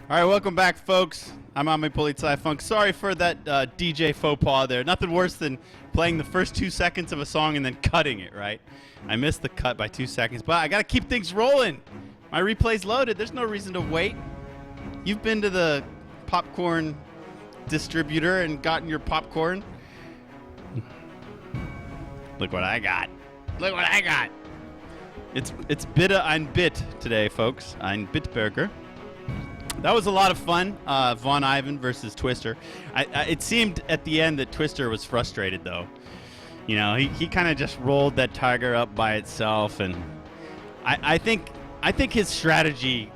All right, welcome back, folks. I'm AmiPolizeiFunk. Sorry for that DJ faux pas there. Nothing worse than playing the first 2 seconds of a song and then cutting it, right? I missed the cut by 2 seconds, but I got to keep things rolling. My replay's loaded. There's no reason to wait. You've been to the popcorn distributor and gotten your popcorn. Look what I got. Look what I got. It's bitte ein Bit today, folks. Ein Bitburger. That was a lot of fun. Von Ivan versus Twister. It seemed at the end that Twister was frustrated, though. You know, he kind of just rolled that tiger up by itself, and I think his strategy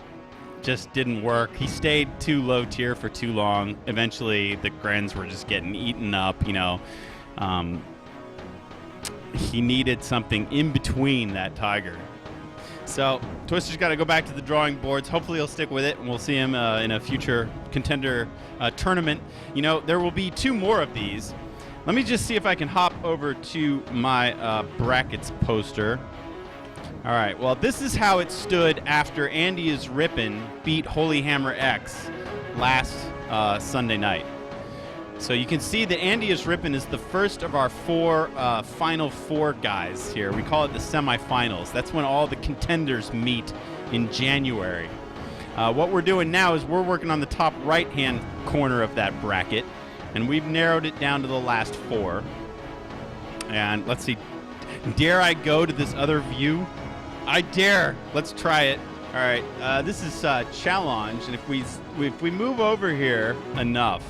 just didn't work. He stayed too low tier for too long. Eventually, the Grens were just getting eaten up. You know, he needed something in between that tiger. So Twister's got to go back to the drawing boards. Hopefully he'll stick with it, and we'll see him in a future contender tournament. You know, there will be 2 more of these. Let me just see if I can hop over to my brackets poster. All right, well, this is how it stood after Andy is Rippin' beat Holy Hammer X last Sunday night. So you can see that Andy is Rippin' is the first of our 4 Final Four guys here. We call it the semifinals. That's when all the contenders meet in January. What we're doing now is we're working on the top right-hand corner of that bracket, and we've narrowed it down to the last 4. And let's see. Dare I go to this other view? I dare. Let's try it. All right. This is challenge, and if we move over here enough,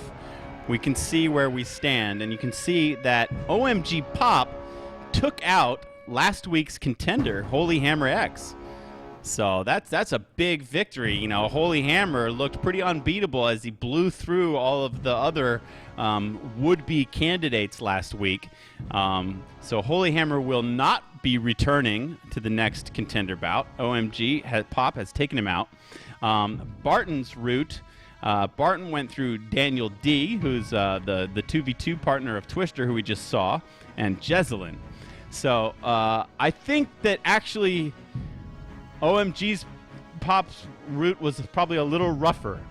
we can see where we stand, and you can see that OMGPOP took out last week's contender, Holy Hammer X. So that's a big victory. You know, Holy Hammer looked pretty unbeatable as he blew through all of the other would-be candidates last week. So Holy Hammer will not be returning to the next contender bout. Pop has taken him out. Barton's route. Barton went through Daniel D., who's the 2v2 partner of Twister, who we just saw, and Jezelyn. So I think that actually OMG's Pop's route was probably a little rougher.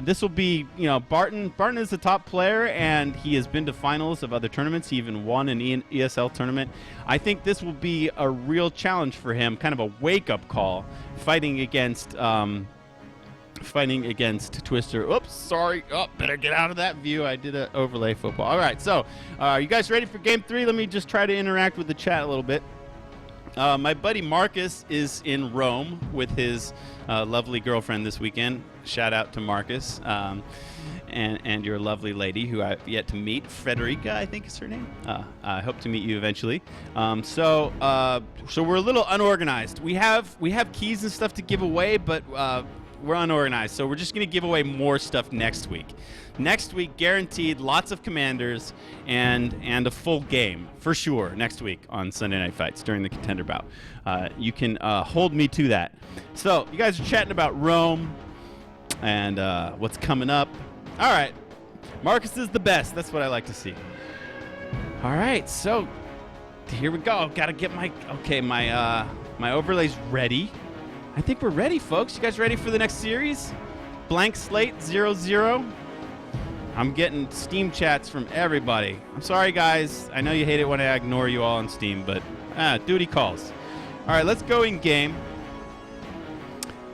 This will be, you know, Barton is a top player, and he has been to finals of other tournaments. He even won an ESL tournament. I think this will be a real challenge for him, kind of a wake-up call, fighting against Twister. Oops, sorry. Oh, better get out of that view. I did an overlay football. All right, so are you guys ready for game 3? Let me just try to interact with the chat a little bit. My buddy Marcus is in Rome with his lovely girlfriend this weekend. Shout out to Marcus and your lovely lady who I've yet to meet. Frederica, I think is her name. I hope to meet you eventually. So we're a little unorganized. We have keys and stuff to give away, but we're unorganized, so we're just going to give away more stuff next week. Next week, guaranteed lots of commanders and a full game, for sure, next week on Sunday Night Fights during the contender bout. You can hold me to that. So, you guys are chatting about Rome and what's coming up. All right. Marcus is the best. That's what I like to see. All right, so here we go. Got to get my overlays ready. I think we're ready, folks. You guys ready for the next series? Blank slate 0-0. I'm getting Steam chats from everybody. I'm sorry, guys. I know you hate it when I ignore you all on Steam, but duty calls. All right, let's go in game.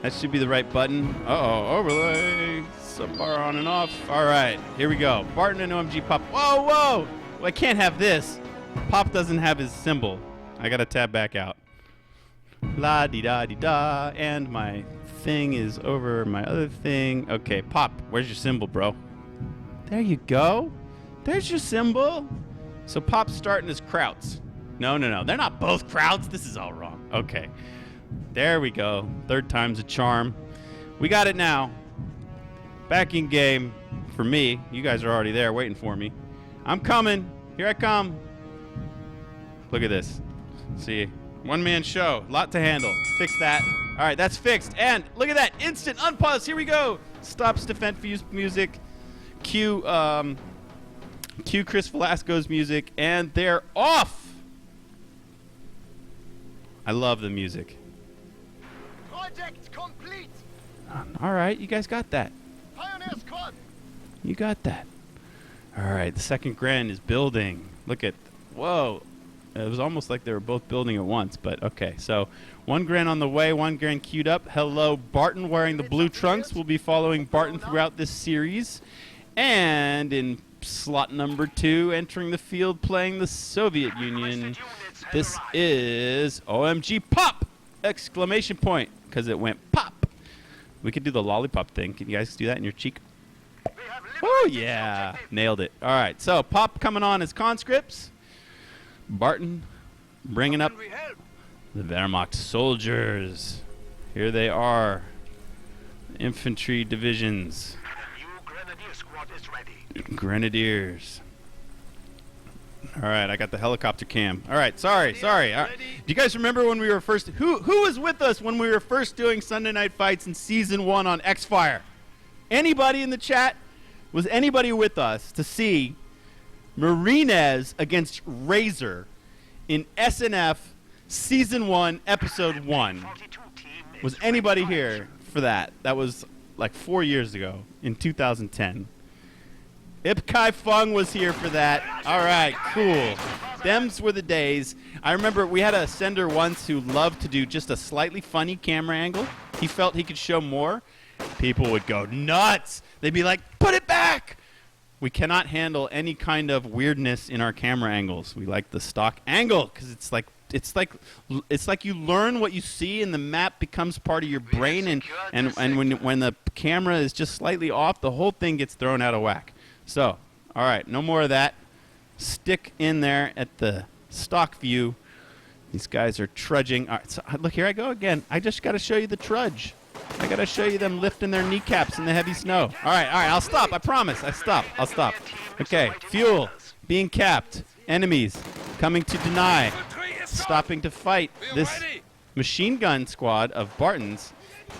That should be the right button. Uh-oh, overlay. Subbar on and off. All right, here we go. Barton and OMGPOP. Whoa, whoa. Well, I can't have this. Pop doesn't have his symbol. I got to tab back out. La-di-da-di-da, and my thing is over my other thing. Okay, Pop, where's your symbol, bro? There you go. There's your symbol. So Pop's starting as Krauts. No. They're not both Krauts. This is all wrong. Okay. There we go. 3rd time's a charm. We got it now. Back in game for me. You guys are already there waiting for me. I'm coming. Here I come. Look at this. See? One-man show. Lot to handle. Fix that. All right, that's fixed. And look at that. Instant unpause. Here we go. Stops defense music. Cue Chris Velasco's music. And they're off. I love the music. Project complete. All right, you guys got that. You got that. All right, the second Gren is building. Look at, whoa. It was almost like they were both building at once, but okay. So one Gren on the way, one Gren queued up. Hello, Barton wearing the blue trunks. We'll be following Barton throughout this series. And in slot number 2, entering the field, playing the Soviet Union, this is OMGPOP! Exclamation point, because it went pop. We could do the lollipop thing. Can you guys do that in your cheek? Oh, yeah. Nailed it. All right, so Pop coming on as conscripts. Barton bringing up the Wehrmacht soldiers. Here they are. Infantry divisions. The new Grenadier squad is ready. Grenadiers. All right, I got the helicopter cam. All right, sorry. All right. Do you guys remember when we were first... Who was with us when we were first doing Sunday Night Fights in Season 1 on X-Fire? Anybody in the chat? Was anybody with us to see Marinez against Razor in SNF Season 1, Episode 1? Was anybody here for that? That was like 4 years ago in 2010. Ip Fung was here for that. All right, cool. Dems were the days. I remember we had a sender once who loved to do just a slightly funny camera angle. He felt he could show more. People would go nuts. They'd be like, put it back. We cannot handle any kind of weirdness in our camera angles. We like the stock angle because it's like you learn what you see and the map becomes part of your brain, and when the camera is just slightly off, the whole thing gets thrown out of whack. So, all right, no more of that. Stick in there at the stock view. These guys are trudging. All right, so look, here I go again. I just got to show you the trudge. I got to show you them lifting their kneecaps in the heavy snow. All right, I'll stop. I promise. I'll stop. Okay, fuel being capped. Enemies coming to deny. Stopping to fight. This machine gun squad of Bartons.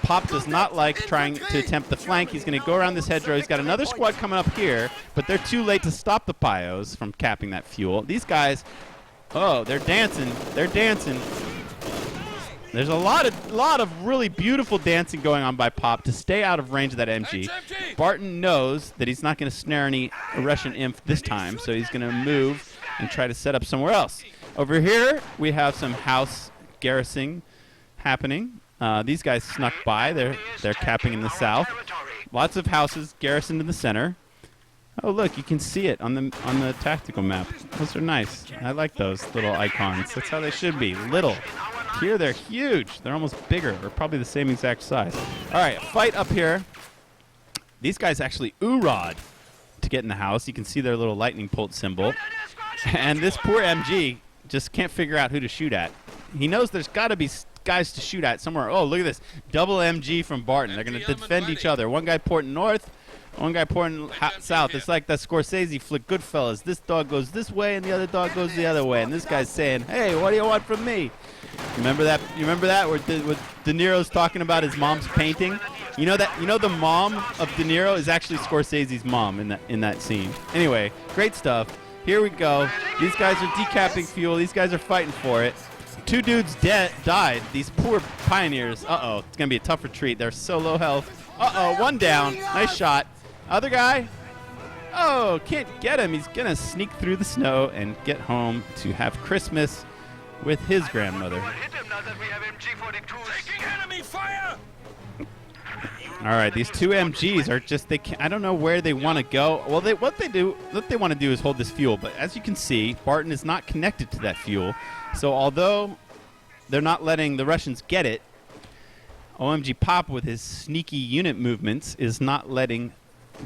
Pop does not like trying to attempt the flank. He's going to go around this hedgerow. He's got another squad coming up here, but they're too late to stop the Pios from capping that fuel. These guys, oh, they're dancing. They're dancing. There's a lot of really beautiful dancing going on by Pop to stay out of range of that MG. Barton knows that he's not going to snare any Russian imp this time, so he's going to move and try to set up somewhere else. Over here, we have some house garrisoning happening. These guys snuck by. They're capping in the south. Lots of houses garrisoned in the center. Oh, look, you can see it on the tactical map. Those are nice. I like those little icons. That's how they should be. Little. Here they're huge. They're almost bigger, or probably the same exact size. All right, fight up here. These guys actually oorad to get in the house. You can see their little lightning bolt symbol. And this poor MG just can't figure out who to shoot at. He knows there's got to be guys to shoot at somewhere. Oh, look at this. Double MG from Barton. They're going to defend each other. One guy porting north, one guy porting south. It's like that Scorsese flick Goodfellas. This dog goes this way and the other dog goes the other way. And this guy's saying, hey, what do you want from me? Remember that? You remember that where De Niro's talking about his mom's painting? You know the mom of De Niro is actually Scorsese's mom in that scene. Anyway, great stuff. Here we go. These guys are decapping fuel. These guys are fighting for it. 2 dudes died. These poor pioneers. Uh-oh. It's going to be a tough retreat. They're so low health. Uh-oh. One down. Nice shot. Other guy. Oh, can't get him. He's going to sneak through the snow and get home to have Christmas with his grandmother. All right, these 2 MGs are just, I don't know where they want to go. Well, what they want to do is hold this fuel, but as you can see, Barton is not connected to that fuel. So although they're not letting the Russians get it, OMGPOP with his sneaky unit movements is not letting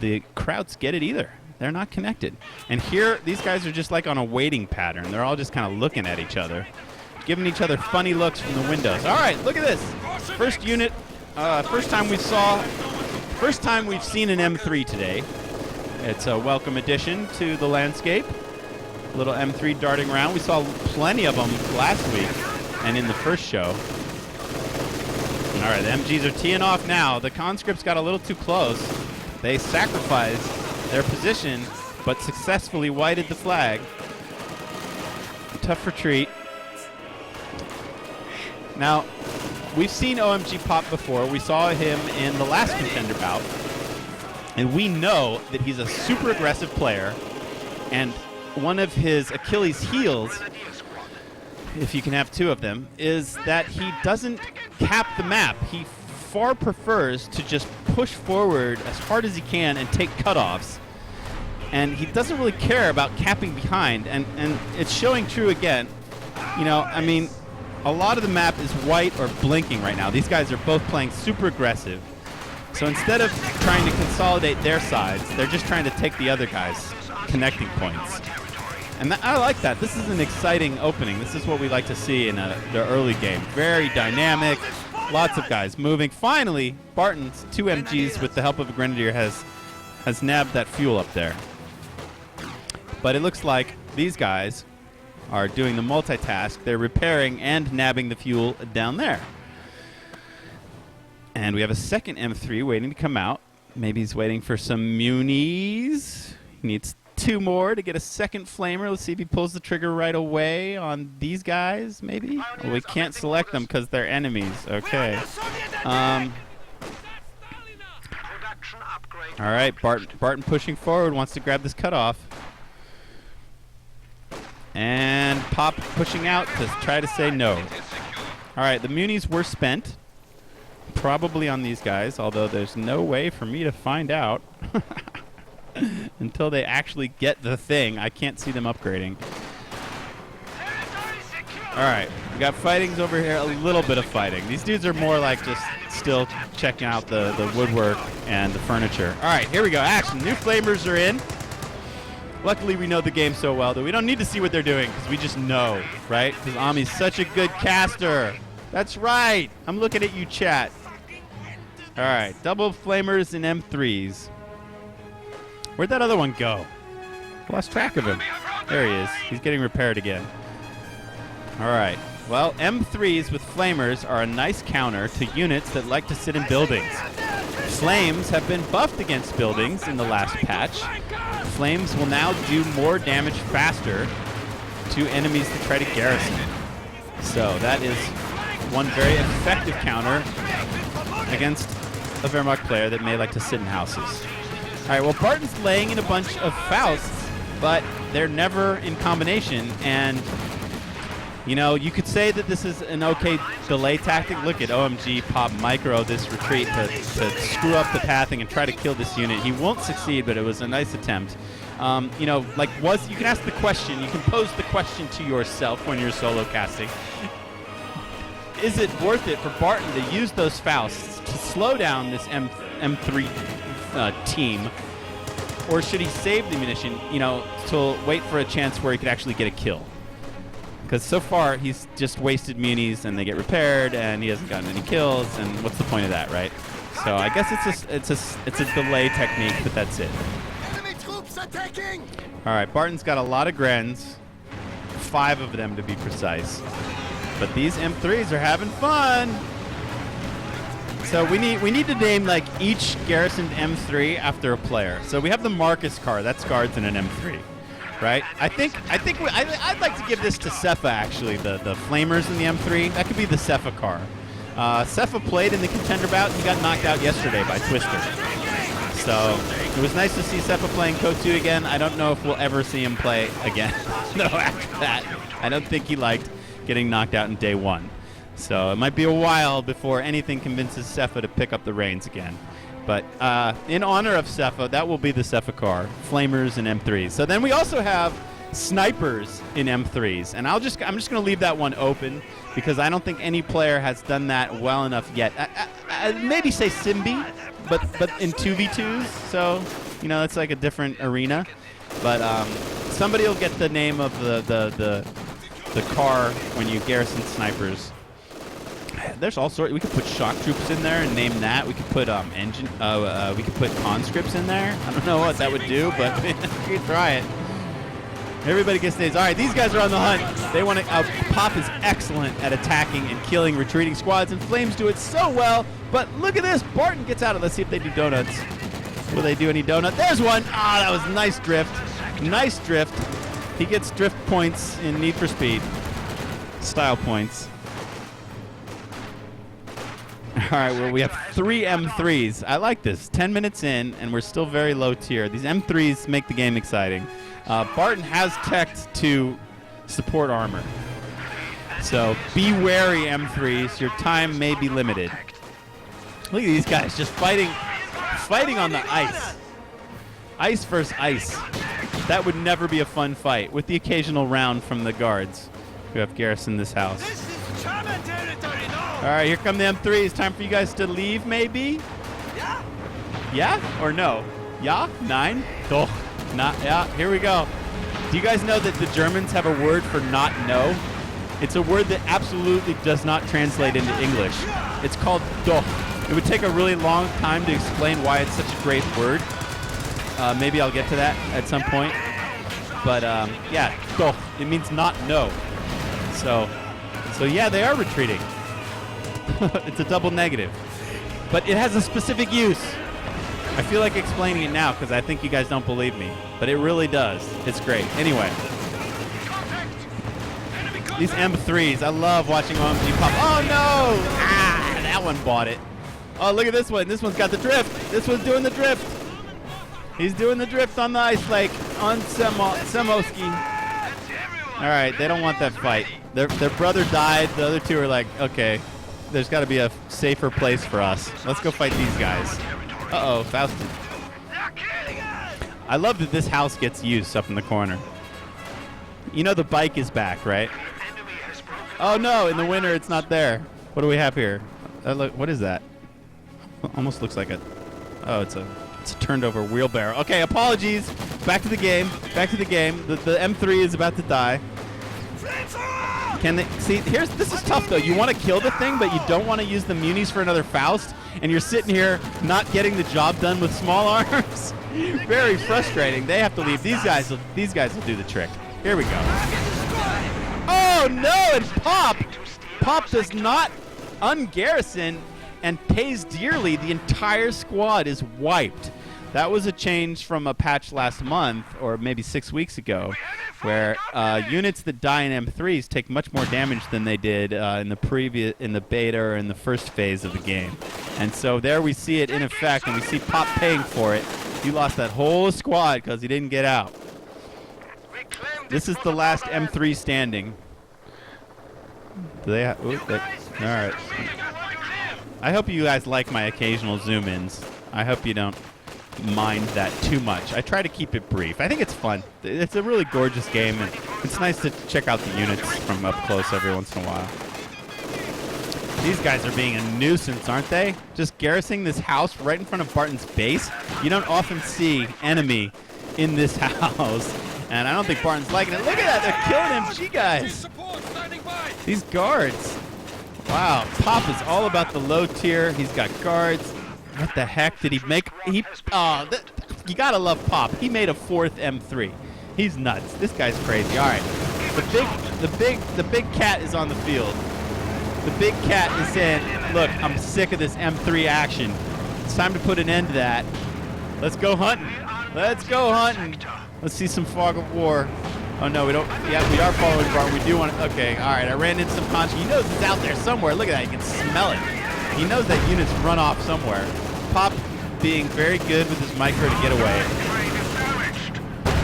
the Krauts get it either. They're not connected. And here, these guys are just like on a waiting pattern. They're all just kind of looking at each other, giving each other funny looks from the windows. All right, look at this. First unit, first time we've seen an M3 today. It's a welcome addition to the landscape. Little M3 darting around. We saw plenty of them last week and in the first show. All right, the MGs are teeing off now. The conscripts got a little too close. They sacrificed their position, but successfully whited the flag. Tough retreat. Now, we've seen OMGPOP before. We saw him in the last contender bout. And we know that he's a super aggressive player, and one of his Achilles heels, if you can have two of them, is that he doesn't cap the map. He far prefers to just push forward as hard as he can and take cutoffs. And he doesn't really care about capping behind, and it's showing true again. You know, I mean, a lot of the map is white or blinking right now. These guys are both playing super aggressive. So instead of trying to consolidate their sides, they're just trying to take the other guys' connecting points. And I like that. This is an exciting opening. This is what we like to see in the early game. Very dynamic, lots of guys moving. Finally, Barton's 2 MGs with the help of a Grenadier has nabbed that fuel up there. But it looks like these guys are doing the multitask. They're repairing and nabbing the fuel down there. And we have a second M3 waiting to come out. Maybe he's waiting for some munis. He needs 2 more to get a second flamer. Let's see if he pulls the trigger right away on these guys, maybe? Well, we can't select them because they're enemies. Okay. All right, Barton pushing forward, wants to grab this cutoff. And Pop pushing out to try to say no. All right, the munis were spent. Probably on these guys, although there's no way for me to find out until they actually get the thing. I can't see them upgrading. All right, we got fightings over here, a little bit of fighting. These dudes are more like just still checking out the woodwork and the furniture. All right, here we go, action. New flamers are in. Luckily, we know the game so well that we don't need to see what they're doing because we just know, right? Because Ami's such a good caster. That's right. I'm looking at you, chat. All right, double flamers and M3s. Where'd that other one go? Lost track of him. There he is. He's getting repaired again. All right. Well, M3s with flamers are a nice counter to units that like to sit in buildings. Flames have been buffed against buildings in the last patch. Flames will now do more damage faster to enemies that try to garrison. So that is one very effective counter against a Wehrmacht player that may like to sit in houses. All right, well, Barton's laying in a bunch of Fausts, but they're never in combination. And, you know, you could say that this is an okay delay tactic. Look at OMGPOP micro this retreat to screw up the pathing and try to kill this unit. He won't succeed, but it was a nice attempt. You know, like, you can ask the question, you can pose the question to yourself when you're solo casting. Is it worth it for Barton to use those Fausts to slow down this M3 team, or should he save the munition, you know, to wait for a chance where he could actually get a kill? Because so far he's just wasted munis and they get repaired, and he hasn't gotten any kills. And what's the point of that, right? So I guess it's a delay technique, but that's it. Enemy troops attacking! All right, Barton's got a lot of Grens, 5 of them to be precise. But these M3s are having fun. So we need to name like each garrisoned M3 after a player. So we have the Marcus car. That's guards in an M3, right? I'd like to give this to Cepha actually. The flamers in the M3. That could be the Cepha car. Cepha played in the contender bout. He got knocked out yesterday by Twister. So it was nice to see Cepha playing Kotu again. I don't know if we'll ever see him play again. No, after that, I don't think he liked getting knocked out in day 1. So it might be a while before anything convinces Cepha to pick up the reins again. But in honor of Cepha, that will be the Cepha car, flamers and M3s. So then we also have snipers in M3s, and I'm just going to leave that one open because I don't think any player has done that well enough yet. I'd maybe say Simbi, but in 2v2s, so you know it's like a different arena. But somebody will get the name of the car when you garrison snipers. There's all sorts. We could put shock troops in there and name that. We could put we could put conscripts in there. I don't know what that would do, but we could try it. Everybody gets names. All right, these guys are on the hunt. They want to. Pop is excellent at attacking and killing retreating squads, and Flames do it so well. But look at this. Barton gets out of. Let's see if they do donuts. Will they do any donut? There's one. Ah, that was nice drift. Nice drift. He gets drift points in Need for Speed. Style points. All right, well, we have 3 M3s. I like this. 10 minutes in, and we're still very low tier. These M3s make the game exciting. Barton has teched to support armor. So be wary, M3s. Your time may be limited. Look at these guys just fighting on the ice. Ice versus ice. That would never be a fun fight, with the occasional round from the guards who have garrisoned this house. This is German territory, no! All right, here come the M3s. Time for you guys to leave, maybe? Yeah? Yeah or no? Yeah? 9? Doch. Not. Yeah, here we go. Do you guys know that the Germans have a word for not no? It's a word that absolutely does not translate into English. It's called doch. It would take a really long time to explain why it's such a great word. Maybe I'll get to that at some point. But yeah, doch. It means not no. So yeah, they are retreating. It's a double negative. But it has a specific use. I feel like explaining it now because I think you guys don't believe me. But it really does. It's great. Anyway. These M3s, I love watching OMGPOP. Oh no! Ah, that one bought it. Oh, look at this one. This one's got the drift. This one's doing the drift. He's doing the drift on the ice lake on Semoski. All right, they don't want that fight. Their brother died. The other two are like, okay, there's got to be a safer place for us. Let's go fight these guys. Uh-oh, Faustin. I love that this house gets used up in the corner. You know the bike is back, right? Oh no, in the winter it's not there. What do we have here? Look, what is that? Almost looks like a... Oh, it's a turned over wheelbarrow. Okay, apologies. Back to the game. Back to the game. The M3 is about to die. Can they... See, this is tough though. You want to kill the thing, but you don't want to use the munis for another Faust, and you're sitting here not getting the job done with small arms. Very frustrating. They have to leave. These guys will do the trick. Here we go. Oh no, and Pop does not ungarrison and pays dearly. The entire squad is wiped. That was a change from a patch last month, or maybe 6 weeks ago, where units that die in M3s take much more damage than they did in the beta or in the first phase of the game. And so there we see it in effect, and we see Pop paying for it. He lost that whole squad because he didn't get out. This is the last M3 standing. Do they have... All right. I hope you guys like my occasional zoom-ins. I hope you don't mind that too much. I try to keep it brief. I think it's fun. It's a really gorgeous game, and it's nice to check out the units from up close every once in a while. These guys are being a nuisance, aren't they? Just garrisoning this house right in front of Barton's base. You don't often see enemy in this house. And I don't think Barton's liking it. Look at that. They're killing MG guys. These guards. Wow. Pop is all about the low tier. He's got guards. What the heck did he make? You got to love Pop. He made a 4th M3. He's nuts. This guy's crazy. All right. The big cat is on the field. The big cat is saying, look, I'm sick of this M3 action. It's time to put an end to that. Let's go hunting. Let's go hunting. Let's see some fog of war. Oh no, we don't. Yeah, we are following Barton. We do want to. Okay, all right. I ran into some Conchi. He knows it's out there somewhere. Look at that. You can smell it. He knows that unit's run off somewhere. Pop being very good with his micro to get away.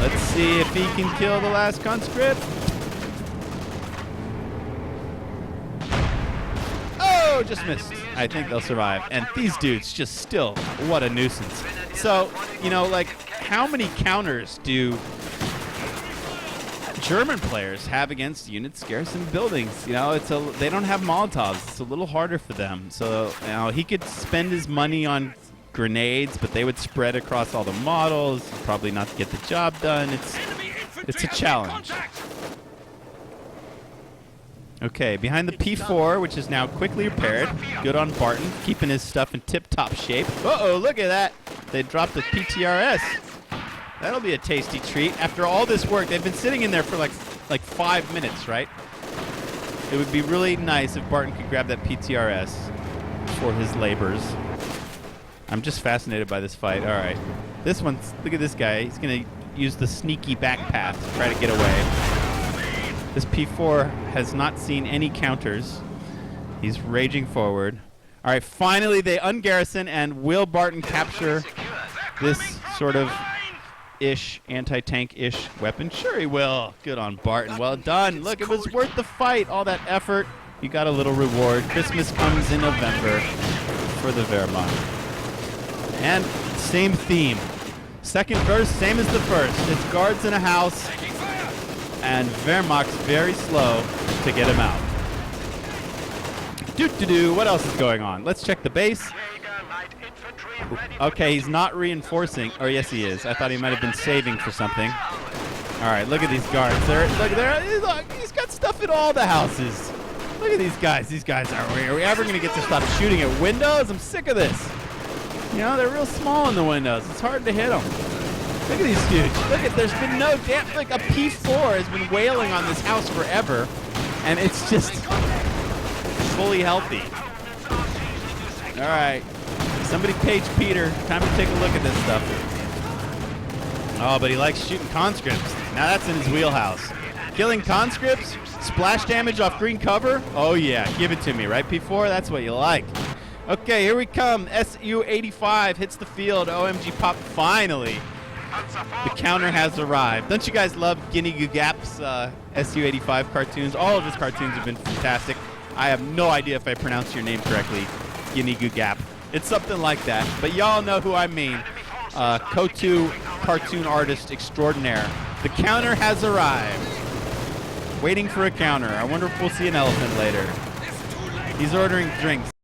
Let's see if he can kill the last conscript. Oh, just missed. I think they'll survive. And these dudes just still, what a nuisance. So, you know, like, how many counters do German players have against units garrison buildings? You know, they don't have Molotovs. It's a little harder for them. So, you know, he could spend his money on grenades, but they would spread across all the models, probably not get the job done. It's a challenge. Okay, behind the P4, which is now quickly repaired. Good on Barton, keeping his stuff in tip-top shape. Uh-oh, look at that. They dropped the PTRS. That'll be a tasty treat. After all this work, they've been sitting in there for like 5 minutes, right? It would be really nice if Barton could grab that PTRS for his labors. I'm just fascinated by this fight. All right. This one's, look at this guy. He's going to use the sneaky back path to try to get away. This P4 has not seen any counters. He's raging forward. All right, finally they ungarrison, and will Barton capture this sort of anti-tank-ish weapon? Sure he will. Good on Barton. Well done. Look, it was worth the fight. All that effort. You got a little reward. Christmas comes in November for the Wehrmacht. And same theme. Second verse, same as the first. It's guards in a house, and Wehrmacht's very slow to get him out. What else is going on? Let's check the base. Okay, he's not reinforcing. Or yes, he is. I thought he might have been saving for something. All right, look at these guards. Look, he's got stuff in all the houses. Look at these guys. These guys are we ever going to get to stop shooting at windows? I'm sick of this. You know, they're real small in the windows. It's hard to hit them. Look at these dudes. Look at, there's been no damn, like a P4 has been wailing on this house forever, and it's just fully healthy. All right. Somebody page Peter. Time to take a look at this stuff. Oh, but he likes shooting conscripts. Now that's in his wheelhouse. Killing conscripts, splash damage off green cover. Oh yeah, give it to me, right, P4? That's what you like. Okay, here we come. SU-85 hits the field. OMGPOP finally. The counter has arrived. Don't you guys love Guinea Goo Gap's SU-85 cartoons? All of his cartoons have been fantastic. I have no idea if I pronounced your name correctly, Guinea Goo Gap. It's something like that, but y'all know who I mean. Kotu cartoon artist extraordinaire. The counter has arrived. Waiting for a counter. I wonder if we'll see an elephant later. He's ordering drinks.